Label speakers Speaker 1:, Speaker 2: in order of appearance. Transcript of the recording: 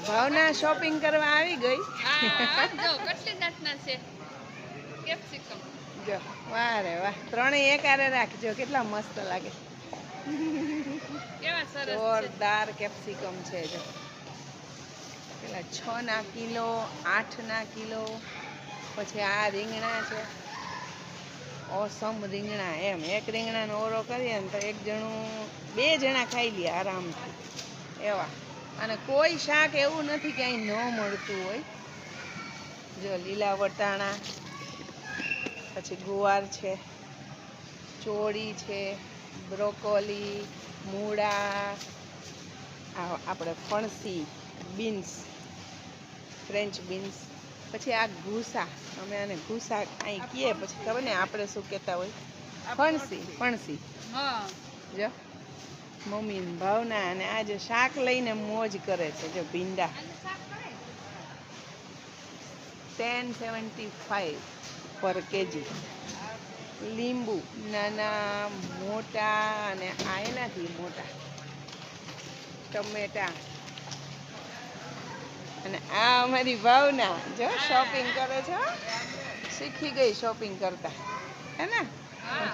Speaker 1: ભાવના shopping કરવા આવી ગઈ.
Speaker 2: જો કેટલી જાતના છે કેપ્સિકમ.
Speaker 1: જો વાહ રે વાહ, ત્રણેય એકારે રાખજો, કેટલા મસ્ત લાગે.
Speaker 2: કેવા સરસ છે.
Speaker 1: જોરદાર કેપ્સિકમ છે. જો પેલા 6 ના કિલો, 8 ના કિલો, પછી આ રીંગણા છે. ઓસમ રીંગણા, એમ એક રીંગણાનો ઓરો કરીએ ને તો એક જણું 2 જણા ખાઈ લે આરામથી એવા. અને કોઈ શાક એવું નથી કે અહીં ન મળતું હોય. જો લીલા વટાણા, પછી ગુવાર છે, ચોળી છે, બ્રોકોલી, મૂળા, આપણે ફણસી, બીન્સ, ફ્રેન્ચ બીન્સ, પછી આ ઘૂસા, અમે આને ઘૂસા અહીં કહીએ, પછી ખબર ને આપણે શું કહેતા હોય, ફણસી. ફણસી જો મમ્મી ભાવના, અને આજે શાક લઈને મોજ કરે છે. જો ભીંડા 10.75 પર કેજી. લીંબુ નાના મોટા, અને આ એનાથી મોટા. ટમેટા, અને આ અમારી ભાવના જો શોપિંગ કરે છે. શીખી ગઈ શોપિંગ કરતા, હે ને.